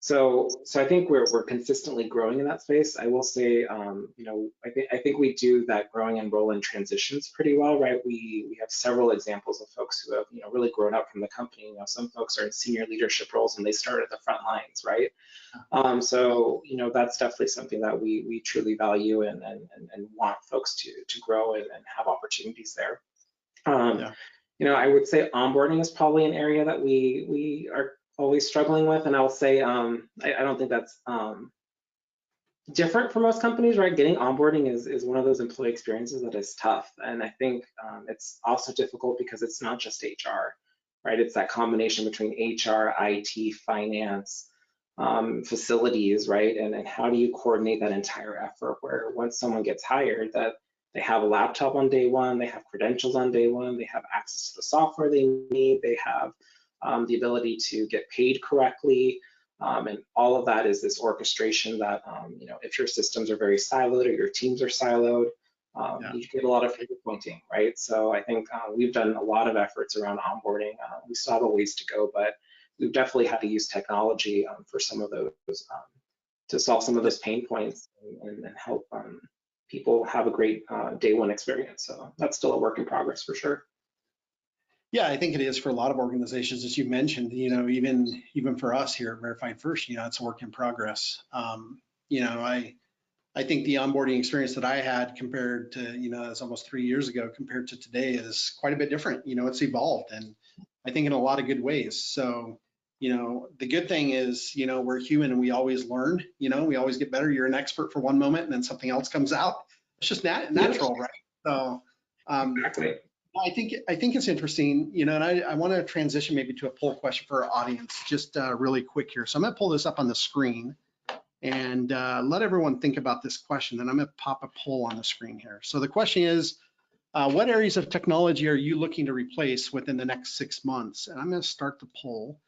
So I think we're consistently growing in that space. I will say, I think we do that growing and roll in transitions pretty well, right? We have several examples of folks who have really grown up from the company. Some folks are in senior leadership roles and they start at the front lines, right? So that's definitely something that we truly value and want folks to grow and have opportunities there. I would say onboarding is probably an area that we are always struggling with, and I'll say I don't think that's different for most companies, right? Getting onboarding is one of those employee experiences that is tough, and I think it's also difficult because it's not just HR, right? It's that combination between HR, IT, finance, facilities, right? And how do you coordinate that entire effort where once someone gets hired, that they have a laptop on day one, they have credentials on day one, they have access to the software they need, they have the ability to get paid correctly, and all of that is this orchestration that, if your systems are very siloed or your teams are siloed, you get a lot of finger pointing, right? So I think we've done a lot of efforts around onboarding. We still have a ways to go, but we've definitely had to use technology for some of those, to solve some of those pain points and help people have a great day one experience. So that's still a work in progress for sure. Yeah, I think it is for a lot of organizations, as you mentioned, even for us here at Verified First, it's a work in progress. I think the onboarding experience that I had compared to, it's almost 3 years ago compared to today is quite a bit different. It's evolved, and I think in a lot of good ways. So, the good thing is, we're human and we always learn, we always get better. You're an expert for one moment and then something else comes out. It's just natural, right? So, exactly. I think it's interesting, and I want to transition maybe to a poll question for our audience, just really quick here. So I'm going to pull this up on the screen and let everyone think about this question. Then I'm going to pop a poll on the screen here. So the question is, what areas of technology are you looking to replace within the next 6 months? And I'm going to start the poll,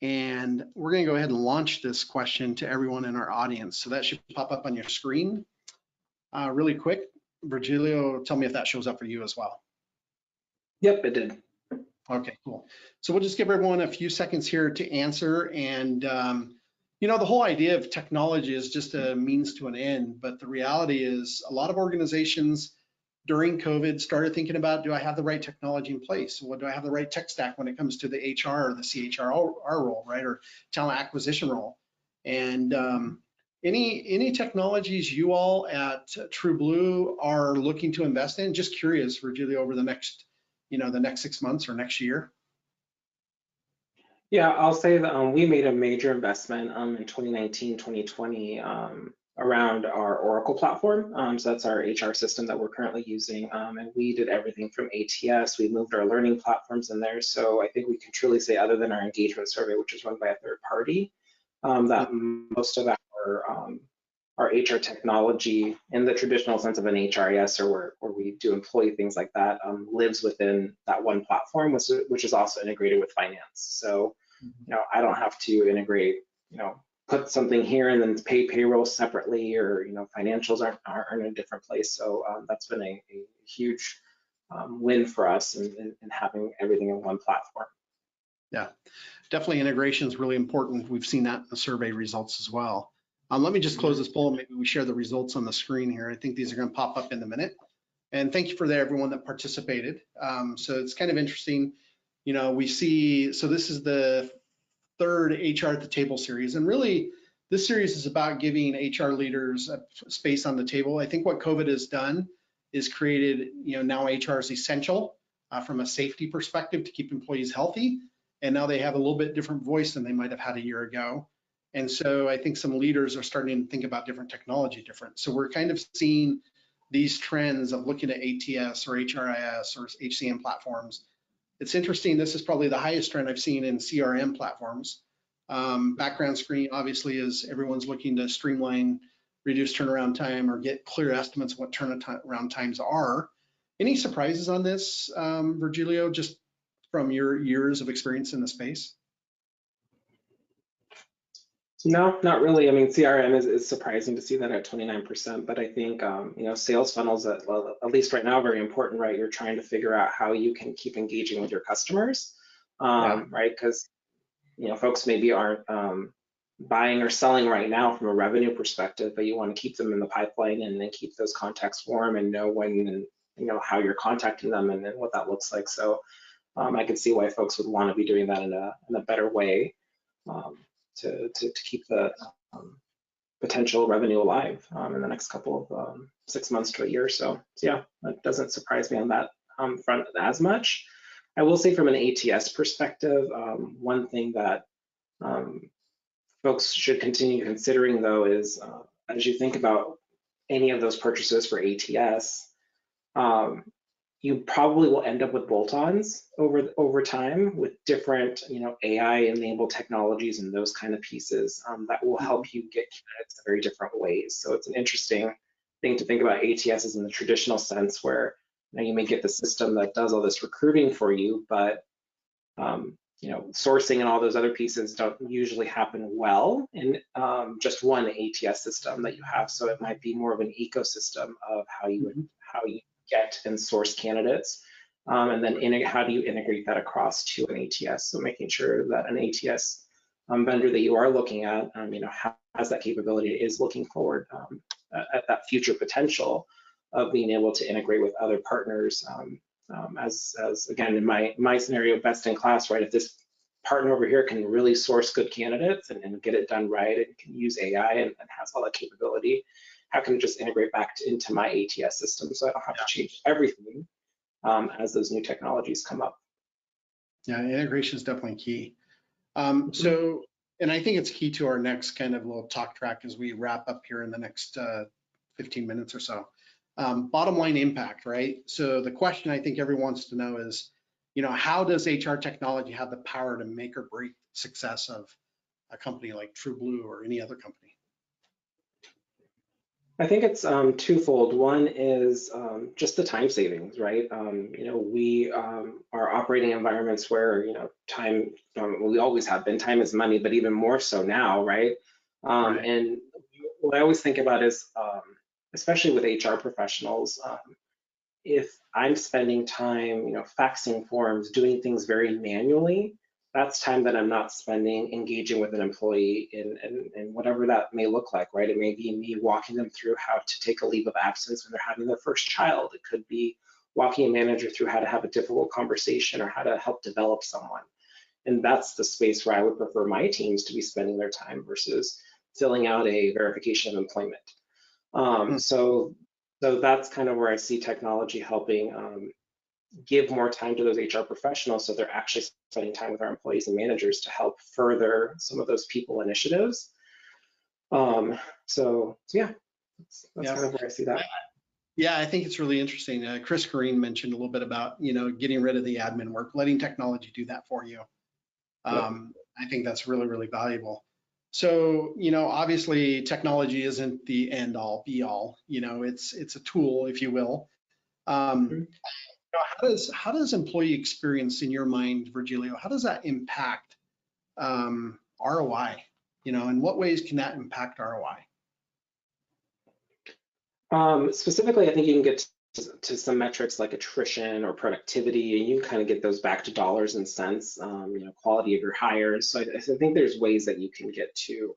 and we're going to go ahead and launch this question to everyone in our audience. So that should pop up on your screen really quick. Virgilio, tell me if that shows up for you as well. Yep, it did. Okay, cool. So we'll just give everyone a few seconds here to answer. And, the whole idea of technology is just a means to an end. But the reality is a lot of organizations during COVID started thinking about, do I have the right technology in place? What do I have the right tech stack when it comes to the HR or the CHR role, right? Or talent acquisition role. And any technologies you all at TrueBlue are looking to invest in? Just curious, Virgilio, over the next 6 months or next year? Yeah, I'll say that we made a major investment in 2019, 2020 around our Oracle platform. So that's our HR system that we're currently using. And we did everything from ATS. We moved our learning platforms in there. So I think we can truly say, other than our engagement survey, which is run by a third party, that most of our HR technology, in the traditional sense of an HRIS, or where we do employee things like that, lives within that one platform, which is also integrated with finance. So, I don't have to integrate, put something here and then pay payroll separately, or financials are in a different place. So that's been a huge win for us in having everything in one platform. Yeah, definitely integration is really important. We've seen that in the survey results as well. Let me just close this poll. Maybe we share the results on the screen here. I think these are going to pop up in a minute. And thank you for everyone that participated. So it's kind of interesting. You know, we see, so this is the third HR at the Table series. And really, this series is about giving HR leaders a space on the table. I think what COVID has done is created, you know, now HR is essential from a safety perspective to keep employees healthy. And now they have a little bit different voice than they might have had a year ago. And so I think some leaders are starting to think about different technology different. So we're kind of seeing these trends of looking at ATS or HRIS or HCM platforms. It's interesting, this is probably the highest trend I've seen in CRM platforms. Background screening obviously is everyone's looking to streamline, reduce turnaround time, or get clear estimates of what turnaround times are. Any surprises on this, Virgilio, just from your years of experience in the space? No, not really. I mean, CRM is surprising to see that at 29%, but I think, you know, sales funnels, at least right now, are very important, right? You're trying to figure out how you can keep engaging with your customers, right? Because, you know, folks maybe aren't buying or selling right now from a revenue perspective, but you want to keep them in the pipeline and then keep those contacts warm and know when and, you know, how you're contacting them and what that looks like. So I can see why folks would want to be doing that in a better way. To keep the potential revenue alive in the next couple of 6 months to a year or so. So yeah, that doesn't surprise me on that front as much. I will say from an ATS perspective, one thing that folks should continue considering though is as you think about any of those purchases for ATS, you probably will end up with bolt-ons over time with different, you know, AI-enabled technologies and those kind of pieces that will help you get candidates in very different ways. So it's an interesting thing to think about ATS in the traditional sense where, you know, you may get the system that does all this recruiting for you, but you know, sourcing and all those other pieces don't usually happen well in just one ATS system that you have. So it might be more of an ecosystem of how you get and source candidates, and then how do you integrate that across to an ATS? So making sure that an ATS vendor that you are looking at, you know, has that capability, is looking forward at that future potential of being able to integrate with other partners. As again, in my scenario, best in class, right? If this partner over here can really source good candidates and get it done right and can use AI and has all that capability, how can it just integrate back into my ATS system so I don't have to change everything as those new technologies come up? Yeah, integration is definitely key. So, and I think it's key to our next kind of little talk track as we wrap up here in the next 15 minutes or so. Bottom line impact, right? So the question I think everyone wants to know is, you know, how does HR technology have the power to make or break success of a company like TrueBlue or any other company? I think it's twofold. One is just the time savings, right? You know, we are operating environments where, you know, time, we always have been, time is money, but even more so now, right? And what I always think about is, especially with HR professionals, if I'm spending time, you know, faxing forms, doing things very manually, that's time that I'm not spending engaging with an employee in whatever that may look like, right? It may be me walking them through how to take a leave of absence when they're having their first child. It could be walking a manager through how to have a difficult conversation or how to help develop someone. And that's the space where I would prefer my teams to be spending their time versus filling out a verification of employment. So that's kind of where I see technology helping give more time to those HR professionals so they're actually spending time with our employees and managers to help further some of those people initiatives. So yeah, that's kind of where I see that. Yeah, I think it's really interesting. Chris Green mentioned a little bit about, you know, getting rid of the admin work, letting technology do that for you. I think that's really, really valuable. So, you know, obviously technology isn't the end all be all, you know, it's a tool, if you will. How does employee experience in your mind, Virgilio, how does that impact ROI? You know, in what ways can that impact ROI? Specifically, I think you can get to some metrics like attrition or productivity, and you can kind of get those back to dollars and cents, you know, quality of your hires. So I think there's ways that you can get to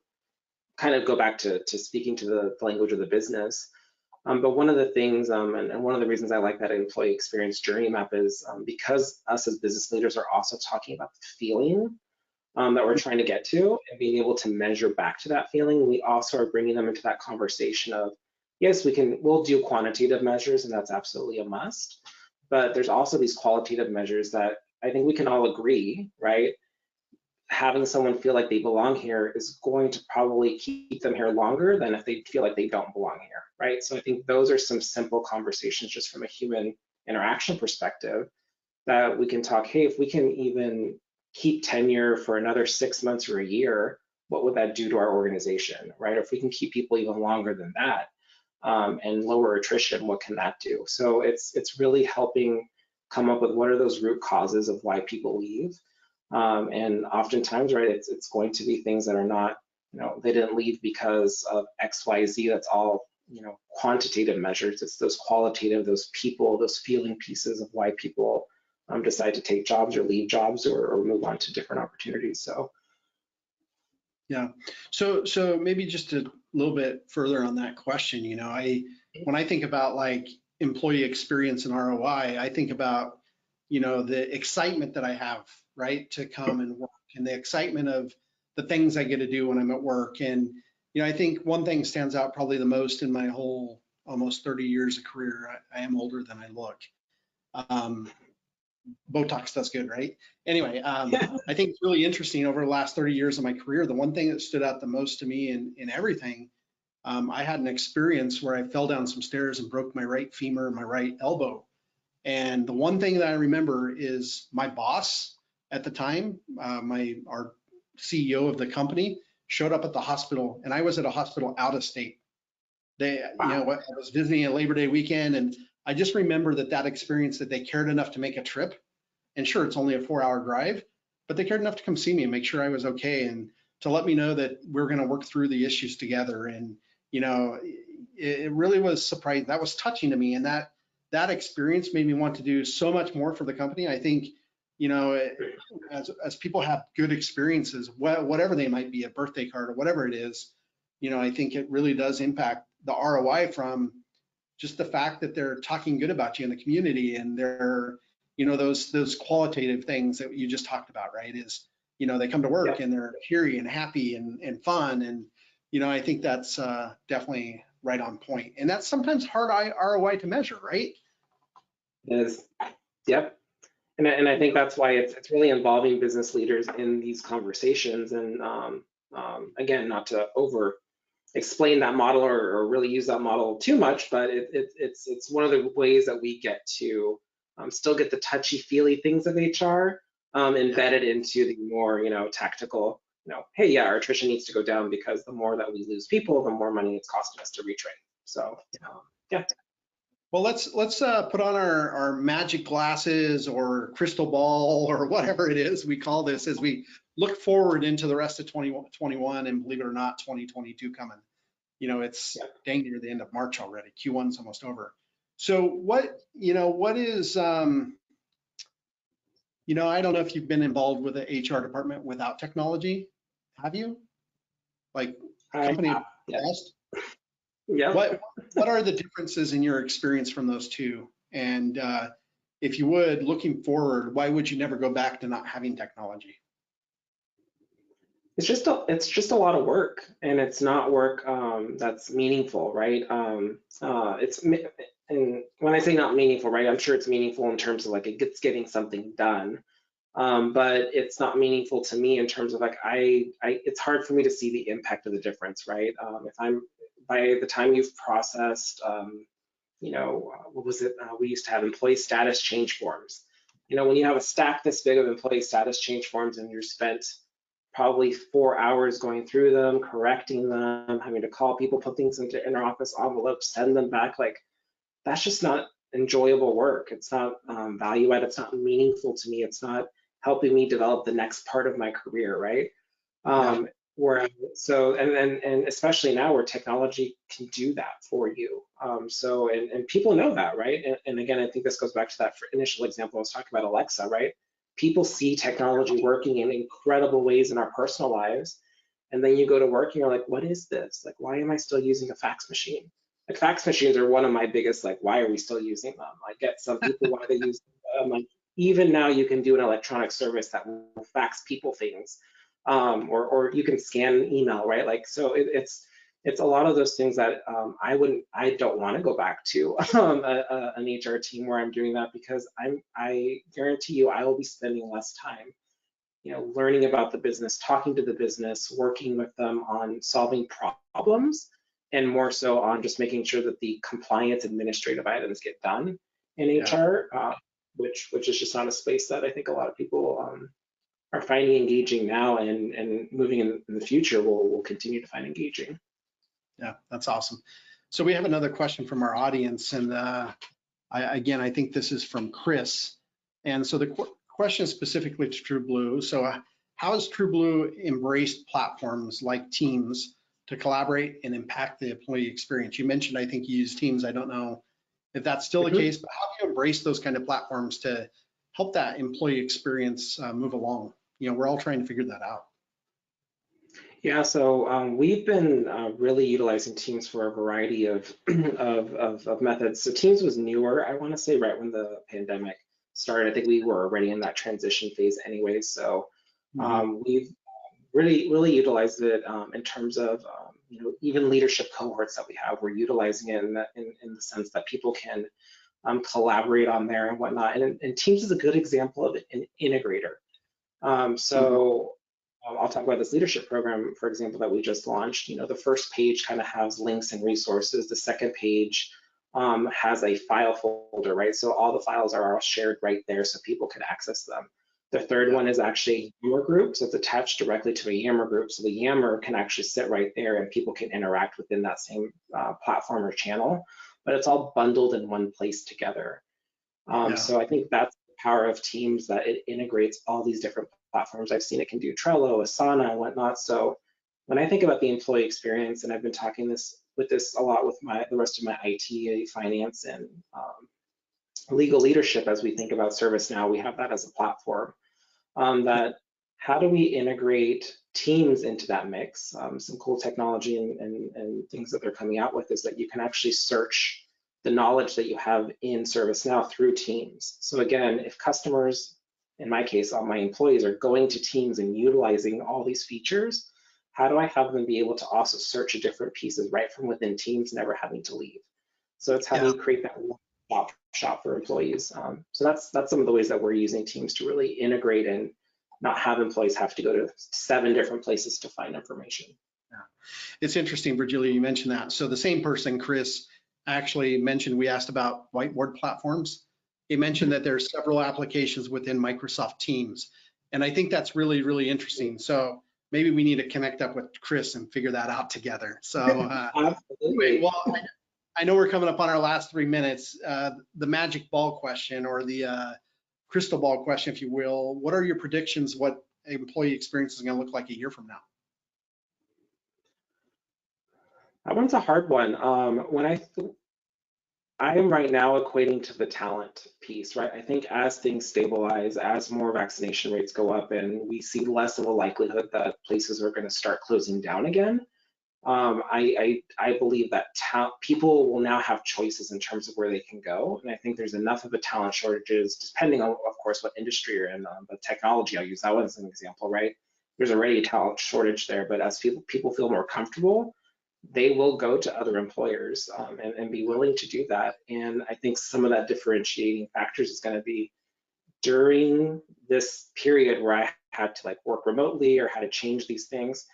kind of go back to speaking to the language of the business. But one of the things, and one of the reasons I like that employee experience journey map is because us as business leaders are also talking about the feeling that we're trying to get to and being able to measure back to that feeling, we also are bringing them into that conversation of, yes, we'll do quantitative measures, and that's absolutely a must. But there's also these qualitative measures that I think we can all agree, right? Having someone feel like they belong here is going to probably keep them here longer than if they feel like they don't belong here, right? So I think those are some simple conversations just from a human interaction perspective that we can talk, hey, if we can even keep tenure for another 6 months or a year, what would that do to our organization, right? Or if we can keep people even longer than that and lower attrition, what can that do? So it's really helping come up with what are those root causes of why people leave. And oftentimes, right, it's going to be things that are not, they didn't leave because of X, Y, Z. That's all, quantitative measures. It's those qualitative, those people, those feeling pieces of why people decide to take jobs or leave jobs or move on to different opportunities. So, yeah. So maybe just a little bit further on that question. When I think about like employee experience and ROI, I think about the excitement that I have, right, to come and work, and the excitement of the things I get to do when I'm at work. And I think one thing stands out probably the most in my whole almost 30 years of career. I am older than I look. Botox does good, right? Anyway, I think it's really interesting over the last 30 years of my career. The one thing that stood out the most to me in everything, I had an experience where I fell down some stairs and broke my right femur and my right elbow. And the one thing that I remember is my boss at the time, our CEO of the company, showed up at the hospital, and I was at a hospital out of state. I was visiting a Labor Day weekend, and I just remember that experience, that they cared enough to make a trip. And sure, it's only a 4-hour drive, but they cared enough to come see me and make sure I was okay, and to let me know that we're going to work through the issues together. And it really was surprising. That was touching to me, and that experience made me want to do so much more for the company. I think, as people have good experiences, whatever they might be, a birthday card or whatever it is, I think it really does impact the ROI from just the fact that they're talking good about you in the community, and they're, those qualitative things that you just talked about, right? Is, they come to work and they're cheery and happy and fun. And, I think that's definitely right on point. And that's sometimes hard ROI to measure, right? it is. Yep. And I think that's why it's really involving business leaders in these conversations. And again, not to over explain that model or really use that model too much, but it's one of the ways that we get to still get the touchy-feely things of HR embedded into the more tactical. Hey, yeah, our attrition needs to go down because the more that we lose people, the more money it's costing us to retrain. So yeah. Well, let's put on our magic glasses or crystal ball or whatever it is we call this as we look forward into the rest of 2021, and believe it or not, 2022 coming. It's dang near the end of March already. Q1's almost over. So what is, I don't know if you've been involved with the HR department without technology. Have you? Like company best? Yeah. What are the differences in your experience from those two? And if you would, looking forward, why would you never go back to not having technology? It's just a lot of work, and it's not work that's meaningful, right? And when I say not meaningful, right, I'm sure it's meaningful in terms of like it's getting something done, but it's not meaningful to me in terms of like it's hard for me to see the impact of the difference, right? By the time you've processed, what was it? We used to have employee status change forms. When you have a stack this big of employee status change forms and you're spent probably 4 hours going through them, correcting them, having to call people, put things into inner office envelopes, send them back, like that's just not enjoyable work. It's not value add. It's not meaningful to me. It's not helping me develop the next part of my career, right? And especially now where technology can do that for you. And people know that, right? And again, I think this goes back to that initial example I was talking about, Alexa, right? People see technology working in incredible ways in our personal lives. And then you go to work and you're like, what is this? Like, why am I still using a fax machine? like fax machines are one of my biggest, like, why are we still using them? I get some people why they use them. Like, even now you can do an electronic service that will fax people things, or you can scan an email, right? Like, so it's a lot of those things that I don't want to go back to an HR team where I'm doing that, because I guarantee you I will be spending less time, learning about the business, talking to the business, working with them on solving problems, and more so on just making sure that the compliance administrative items get done in HR, which is just not a space that I think a lot of people are finding engaging now, and moving in the future will continue to find engaging. Yeah, that's awesome. So we have another question from our audience, and I think this is from Chris. And so the question is specifically to TrueBlue. So how has TrueBlue embraced platforms like Teams to collaborate and impact the employee experience? You mentioned, I think you use Teams. I don't know if that's still the case, but how do you embrace those kind of platforms to help that employee experience move along? We're all trying to figure that out. Yeah, so we've been really utilizing Teams for a variety of, of methods. So Teams was newer, I want to say, right when the pandemic started. I think we were already in that transition phase anyway. So we've really utilized it in terms of even leadership cohorts that we have. We're utilizing it in the sense that people can collaborate on there and whatnot. And Teams is a good example of an integrator. I'll talk about this leadership program, for example, that we just launched. The first page kind of has links and resources. The second page has a file folder, right? So all the files are all shared right there so people can access them. The third one is actually a Yammer group, so it's attached directly to a Yammer group. So the Yammer can actually sit right there and people can interact within that same platform or channel, but it's all bundled in one place together. So I think that's the power of Teams, that it integrates all these different platforms. I've seen it can do Trello, Asana, and whatnot. So when I think about the employee experience, and I've been talking with this a lot with the rest of my IT, finance, and legal leadership, as we think about ServiceNow, we have that as a platform. That how do we integrate Teams into that mix? Some cool technology and things that they're coming out with is that you can actually search the knowledge that you have in ServiceNow through Teams. So again, if customers, in my case, all my employees are going to Teams and utilizing all these features, how do I have them be able to also search different pieces right from within Teams, never having to leave? So it's how do you create that one-stop shop for employees? So that's some of the ways that we're using Teams to really integrate and not have employees have to go to 7 different places to find information. Yeah. It's interesting, Virgilio, you mentioned that. So the same person, Chris, actually mentioned, we asked about whiteboard platforms. He mentioned that there are several applications within Microsoft Teams. And I think that's really, really interesting. So maybe we need to connect up with Chris and figure that out together. So anyway, well, I know we're coming up on our last 3 minutes. The magic ball question, or the crystal ball question, if you will. What are your predictions what employee experience is going to look like a year from now? That one's a hard one. I am right now equating to the talent piece, right? I think as things stabilize, as more vaccination rates go up, and we see less of a likelihood that places are going to start closing down again, I believe that people will now have choices in terms of where they can go. And I think there's enough of a talent shortages, depending on, of course, what industry you're in. But technology, I'll use that one as an example, right? There's already a talent shortage there, but as people feel more comfortable, they will go to other employers and be willing to do that. And I think some of that differentiating factors is going to be during this period where I had to work remotely or had to change these things.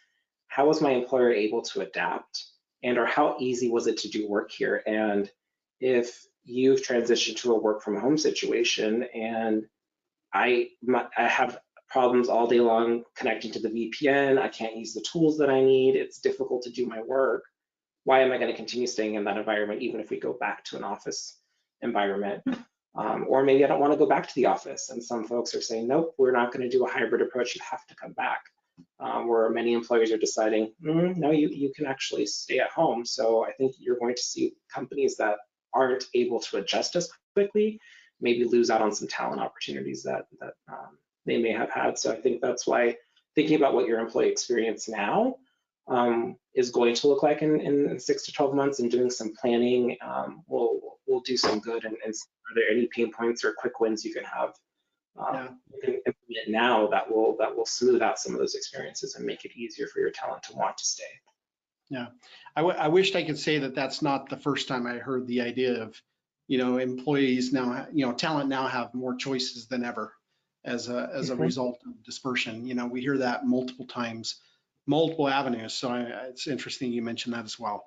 How was my employer able to adapt, or how easy was it to do work here? And if you've transitioned to a work from home situation and I have problems all day long connecting to the VPN, I can't use the tools that I need, it's difficult to do my work, why am I going to continue staying in that environment even if we go back to an office environment? Or maybe I don't want to go back to the office, and some folks are saying, nope, we're not going to do a hybrid approach, you have to come back. Where many employers are deciding, no, you can actually stay at home. So I think you're going to see companies that aren't able to adjust as quickly maybe lose out on some talent opportunities that they may have had. So I think that's why thinking about what your employee experience now is going to look like in 6 to 12 months, and doing some planning will do some good. And are there any pain points or quick wins you can have you can implement now that will smooth out some of those experiences and make it easier for your talent to want to stay? Yeah, I wished I could say that that's not the first time I heard the idea of, employees now, talent now have more choices than ever as a result of dispersion. We hear that multiple times, multiple avenues. So it's interesting you mentioned that as well.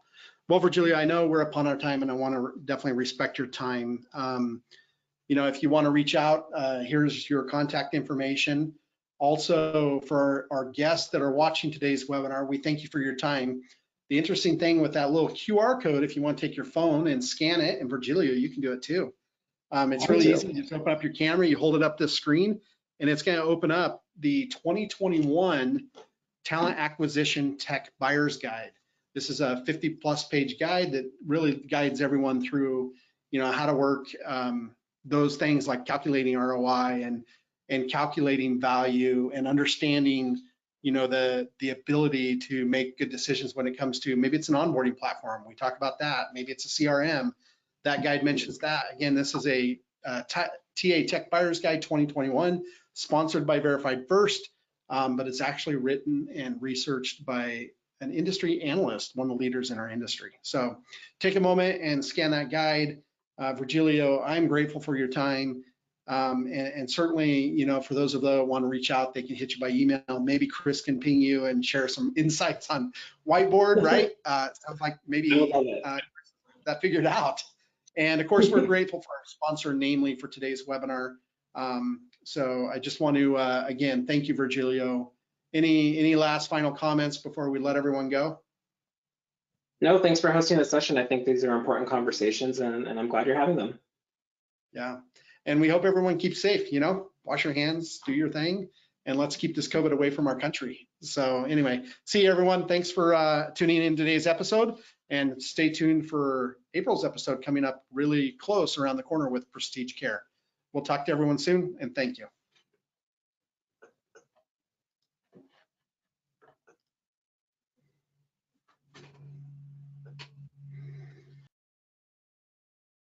Well, Virgilio, I know we're upon our time, and I want to definitely respect your time. If you want to reach out, here's your contact information. Also, for our guests that are watching today's webinar, we thank you for your time. The interesting thing with that little QR code, if you want to take your phone and scan it, and Virgilio, you can do it too. It's really easy. You just open up your camera, you hold it up this screen, and it's going to open up the 2021 Talent Acquisition Tech Buyer's Guide. This is a 50+ page guide that really guides everyone through, how to work those things like calculating ROI and calculating value and understanding, the ability to make good decisions when it comes to, maybe it's an onboarding platform. We talk about that. Maybe it's a CRM. That guide mentions that. Again, this is a TA Tech Buyer's Guide 2021, sponsored by Verified First, but it's actually written and researched by an industry analyst, one of the leaders in our industry. So take a moment and scan that guide. Virgilio, I'm grateful for your time. And certainly, for those of you that want to reach out, they can hit you by email. Maybe Chris can ping you and share some insights on Whiteboard, right? Sounds like maybe that figured out. And of course, we're grateful for our sponsor, namely for today's webinar. So I just want to, again, thank you, Virgilio. Any last final comments before we let everyone go? No, thanks for hosting this session. I think these are important conversations, and I'm glad you're having them. Yeah, and we hope everyone keeps safe, wash your hands, do your thing, and let's keep this COVID away from our country. So anyway, see you everyone. Thanks for tuning in today's episode, and stay tuned for April's episode coming up really close around the corner with Prestige Care. We'll talk to everyone soon, and thank you.